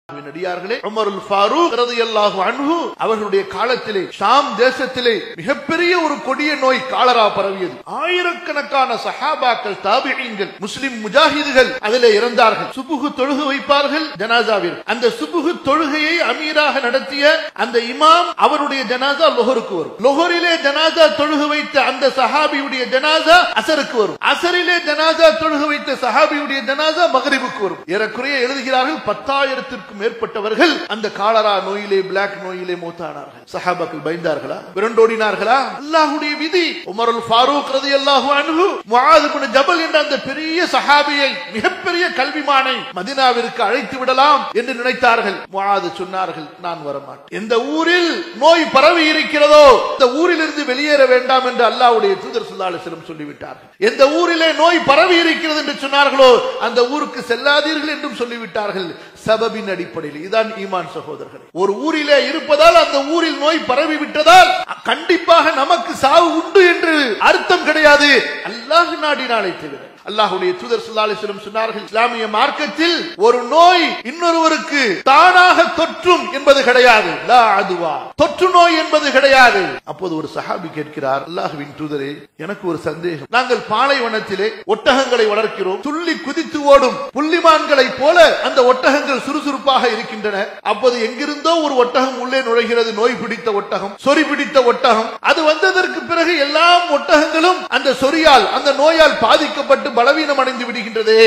நடிகார்களே, உமருல் ஃபாரூக் ரலியல்லாஹு அன்ஹு அவர்களுடைய காலத்திலே ஷாம் தேசத்திலே மிகப்பெரிய ஒரு கொடிய நோய் காலரா பரவியது. ஆயிரக்கணக்கான சஹாபாக்கள், தாபிஈன்கள், முஸ்லிம் முஜாஹிதுகள் அதிலே இறந்தார்கள். சுபுஹு தொழுகை வைப்பார்கள் ஜனாசாவில். அந்த சுபுஹு தொழுகையை அமீராக நடத்திய அந்த இமாம் அவருடைய ஜனாசா லொஹருக்கு வரும். லொஹரிலே ஜனாசா தொழுகை வைத்த அந்த சஹாபியுடைய ஜனாசா அசருக்கு வரும். அசரிலே ஜனாசா தொழுகை வைத்த சஹாபியுடைய ஜனாசா மக்ரிபுக்கு வரும். ஏறக்குறைய எழுதுகிறார்கள் 10,000 மேற்பட்டவர்கள் அந்த காலரா நோயிலே, பிளாக் நோயிலே மூத்தானார்கள். சஹாபாக்கள் பயந்தார்களா? விரண்டோடினார்களா? அல்லாஹ்வுடைய விதி. உமருல் ஃபாரூக் ரலியல்லாஹு அன்ஹு முஆத் இப்னு ஜபல் என்ற அந்த பெரிய சஹாபியை, மிகப்பெரிய கல்விமானை மதீனாவிற்கு அழைத்து விடலாம் என்று நினைத்தார்கள். முஆத் சொன்னார்கள், நான் வரமாட்டேன். எந்த ஊரில் நோய் பரவி இருக்கிறதோ அந்த ஊரிலிருந்து வெளியேற வேண்டாம் என்று அல்லாஹ்வுடைய தூதர் ஸல்லல்லாஹு அலைஹி வஸல்லம் சொல்லிவிட்டார்கள். எந்த ஊரிலே நோய் பரவி இருக்கிறது என்று சொன்னார்களோ அந்த ஊருக்கு செல்லாதீர்கள் என்றும் சொல்லிவிட்டார்கள். சபபின் அடிப்படையில். இதான் ஈமான் சகோதரர்களே. ஒரு ஊரிலே இருப்பதால் அந்த ஊரில் நோய் பரவி விட்டதால் கண்டிப்பாக நமக்கு சாவு உண்டு என்று அர்த்தம் கிடையாது. அல்லாஹ் நாடினாலே தவிர. அல்லாஹ்வுடைய தூதர் ஸல்லல்லாஹு அலைஹி வஸல்லம் சொன்னார்கள், இஸ்லாமிய மார்க்கத்தில் ஒரு நோய் இன்னொருவருக்கு தானாக தொற்றும் என்பது கிடையாது. லா அதுவா, தொற்று நோய் என்பது கிடையாது. அப்போது ஒரு சஹாபி கேட்கிறார், அல்லாஹ்வின் தூதரே, எனக்கு ஒரு சந்தேகம். நாங்கள் பாலைவனத்திலே ஒட்டகங்களை வளர்க்கிறோம். துள்ளி குதித்து ஓடும் புள்ளிமான்களை போல அந்த ஒட்டகங்கள் சுறுசுறுப்பாக இருக்கின்றன. அப்போது எங்கிருந்தோ ஒரு ஒட்டகம் உள்ளே நுழைகிறது. நோய் பிடித்த ஒட்டகம், சொறி பிடித்த ஒட்டகம். அது வந்ததற்கு பிறகு எல்லா ஒட்டகங்களும் அந்த சொறியால், அந்த நோயால் பாதிக்கப்பட்டு பலவீனம் அடைந்து விடுகின்றதே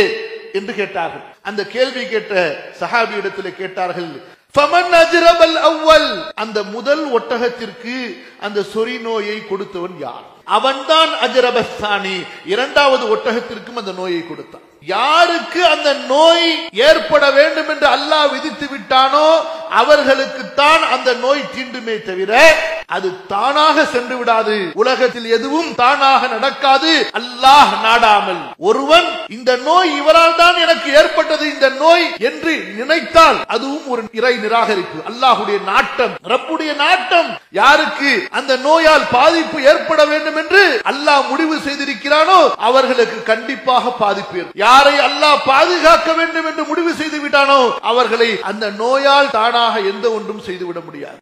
என்று கேட்டார்கள். அந்த கேள்வி கேட்ட சஹாபியிடத்தில் கேட்டார்கள், ஃபமன் அஜ்ரபல் அவ்வல், அந்த முதல் ஒட்டகத்திற்கு அந்த சொறி நோயை கொடுத்தவன் யார்? அவன்தான் அஜ்ரபஸ்தானி, இரண்டாவது ஒட்டகத்திற்கும் அந்த நோயை கொடுத்தான். யாருக்கு அந்த நோய் ஏற்பட வேண்டும் என்று அல்லாஹ் விதித்து விட்டானோ அவர்களுக்கு தான் அந்த நோய் தீண்டுமே தவிர அது தானாக சென்று விடாது. உலகத்தில் எதுவும் தானாக நடக்காது அல்லாஹ் நாடாமல். ஒருவன் இந்த நோய் இவரால் தான் எனக்கு ஏற்பட்டது இந்த நோய் என்று நினைத்தால் அதுவும் ஒரு இறை நிராகரிப்பு. அல்லாஹ்வுடைய நாட்டம், ரப்புடைய நாட்டம். யாருக்கு அந்த நோயால் பாதிப்பு ஏற்பட வேண்டும் என்று அல்லாஹ் முடிவு செய்திருக்கிறானோ அவர்களுக்கு கண்டிப்பாக பாதிப்பு. யாரை அல்லாஹ் பாதுகாக்க வேண்டும் என்று முடிவு செய்து விட்டானோ அவர்களை அந்த நோயால் தானாக எந்த ஒன்றும் செய்துவிட முடியாது.